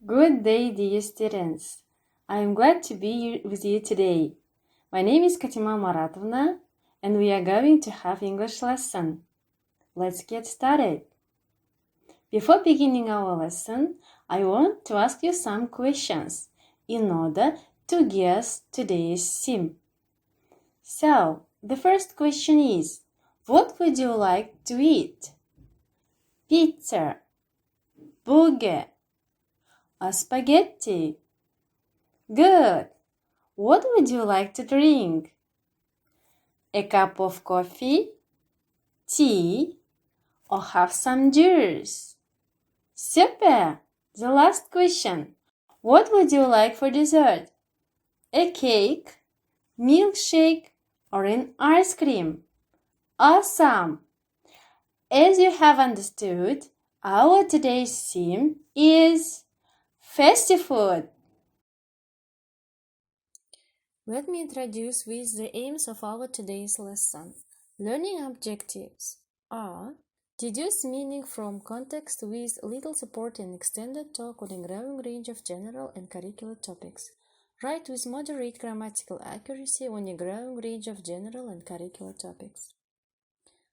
Good day, dear students. I am glad to be with you today. My name is Katима Маратовна, and we are going to have English lesson. Let's get started. Before beginning our lesson, I want to ask you some questions in order to guess today's theme. So, the first question is, what would you like to eat? Pizza, burger, or spaghetti? Good. What would you like to drink? A cup of coffee, tea, or have some juice? Super. The last question. What would you like for dessert? A cake, milkshake, or an ice cream? Awesome. As you have understood, our today's theme is fast food. Let me introduce with the aims of our today's lesson. Learning objectives are deduce meaning from context with little support and extended talk on a growing range of general and curricular topics. Write with moderate grammatical accuracy on a growing range of general and curricular topics.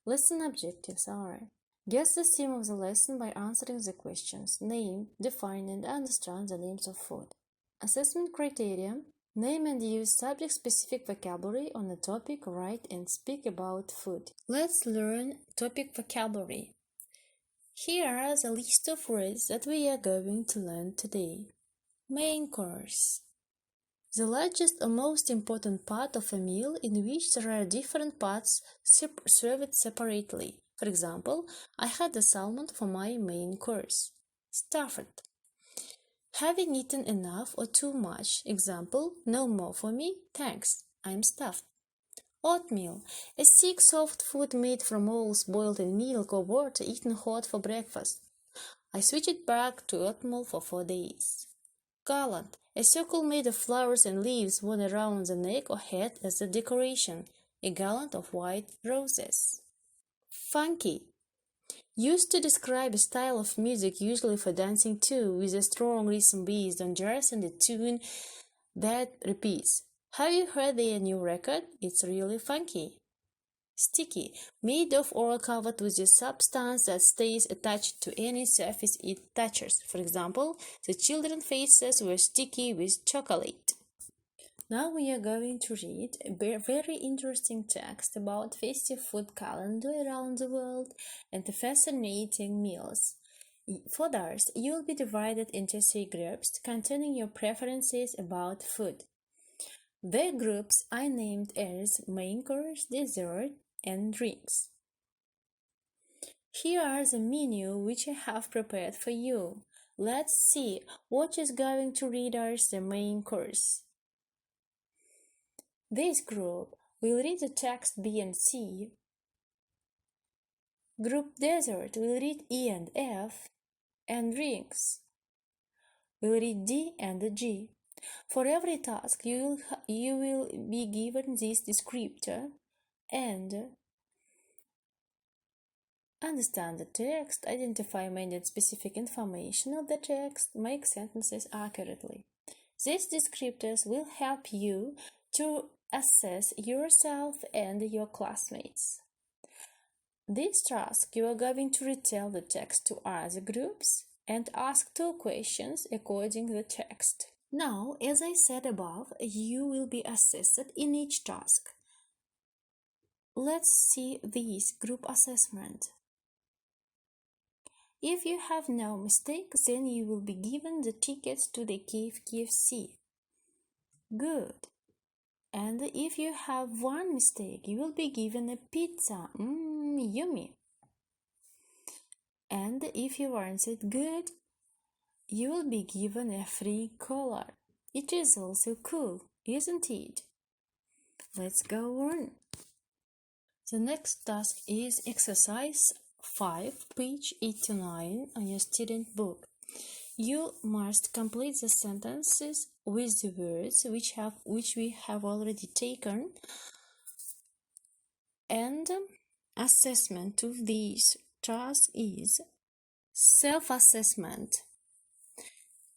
Lesson objectives are guess the theme of the lesson by answering the questions. Name, define, and understand the names of food. Assessment criteria. Name and use subject-specific vocabulary on a topic, write and speak about food. Let's learn topic vocabulary. Here are the list of words that we are going to learn today. Main course. The largest or most important part of a meal in which there are different parts served separately. For example, I had a salmon for my main course. Stuffed. Having eaten enough or too much. Example, no more for me, thanks, I'm stuffed. Oatmeal, a thick soft food made from oats boiled in milk or water eaten hot for breakfast. I switched back to oatmeal for 4 days. Garland, a circle made of flowers and leaves worn around the neck or head as a decoration. A garland of white roses. Funky, used to describe a style of music usually for dancing to, with a strong rhythm based on jazz and a tune that repeats. Have you heard their new record? It's really funky. Sticky, made of or covered with a substance that stays attached to any surface it touches. For example, the children's faces were sticky with chocolate. Now we are going to read a very interesting text about festive food calendar around the world and the fascinating meals. For those, you will be divided into 3 groups containing your preferences about food. The groups are named as main course, dessert, and drinks. Here are the menu which I have prepared for you. Let's see what is going to read us the main course. This group will read the text B and C. Group dessert will read E and F, and drinks will read D and G. For every task, you will be given this descriptor and understand the text, identify main and specific information of the text, make sentences accurately. These descriptors will help you to assess yourself and your classmates. This task, you are going to retell the text to other groups and ask 2 questions according to the text. Now, as I said above, you will be assessed in each task. Let's see this group assessment. If you have no mistakes, then you will be given the tickets to the KFC. Good. And if you have 1 mistake, you will be given a pizza. Yummy. And if you answered good, you will be given a free collar. It is also cool, isn't it? Let's go on. The next task is exercise 5, page 89 on your student book. You must complete the sentences with the words which we have already taken, and assessment of this task is self-assessment.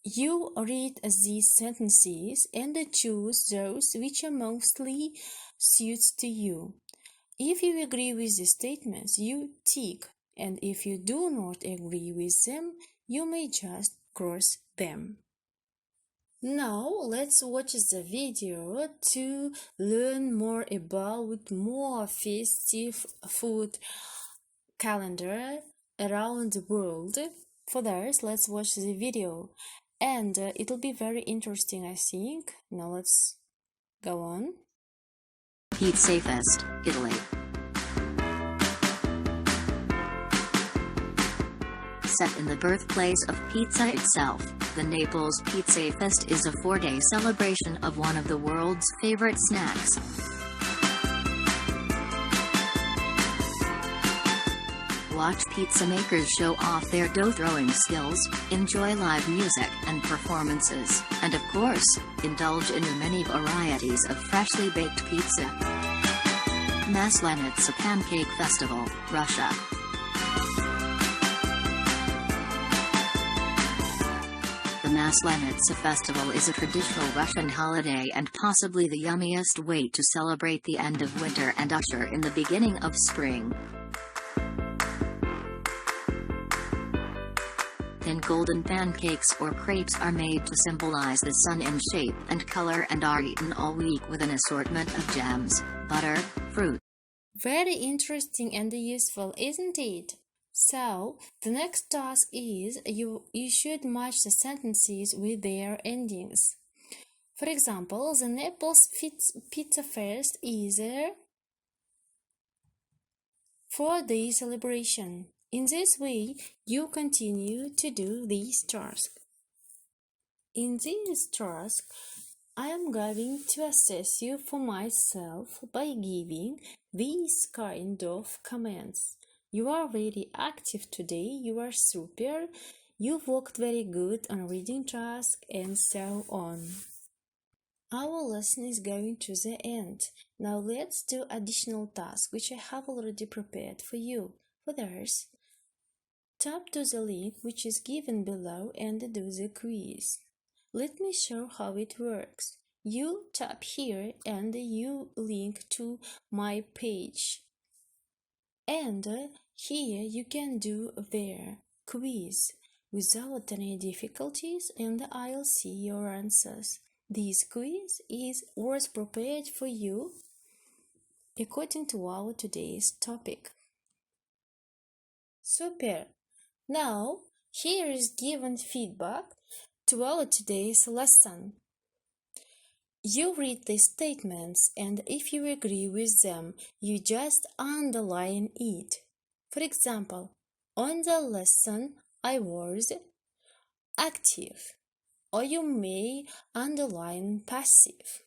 You read these sentences and choose those which are mostly suits to you. If you agree with the statements, you tick, and if you do not agree with them, you may just cross them. Now let's watch the video to learn more about more festive food calendar around the world. For that, let's watch the video, and it'll be very interesting, I think. Now let's go on. Pizza Fest, Italy. Set in the birthplace of pizza itself, the Naples Pizza Fest is a 4-day celebration of one of the world's favorite snacks. Watch pizza makers show off their dough-throwing skills, enjoy live music and performances, and of course, indulge in the many varieties of freshly baked pizza. Maslenitsa Pancake Festival, Russia. The Maslenitsa Festival is a traditional Russian holiday and possibly the yummiest way to celebrate the end of winter and usher in the beginning of spring. Thin golden pancakes or crepes are made to symbolize the sun in shape and color and are eaten all week with an assortment of jams, butter, fruit. Very interesting and useful, isn't it? So, the next task is you should match the sentences with their endings. For example, the Naples Pizza Fest is a 4-day celebration. In this way, you continue to do this task. In this task, I am going to assess you for myself by giving these kind of comments. You are very active today, you are super, you worked very good on reading task, and so on. Our lesson is going to the end. Now let's do additional tasks which I have already prepared for you. For this, tap to the link which is given below and do the quiz. Let me show how it works. You tap here and you link to my page. And here you can do their quiz without any difficulties, and I'll see your answers. This quiz was prepared for you according to our today's topic. Super! Now, here is given feedback to our today's lesson. You read the statements, and if you agree with them, you just underline it. For example, on the lesson, I was active, or you may underline passive.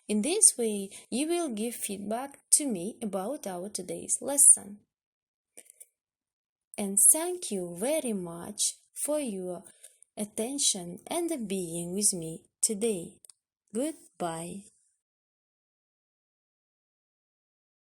In this way, you will give feedback to me about our today's lesson. And thank you very much for your attention and being with me today. Goodbye.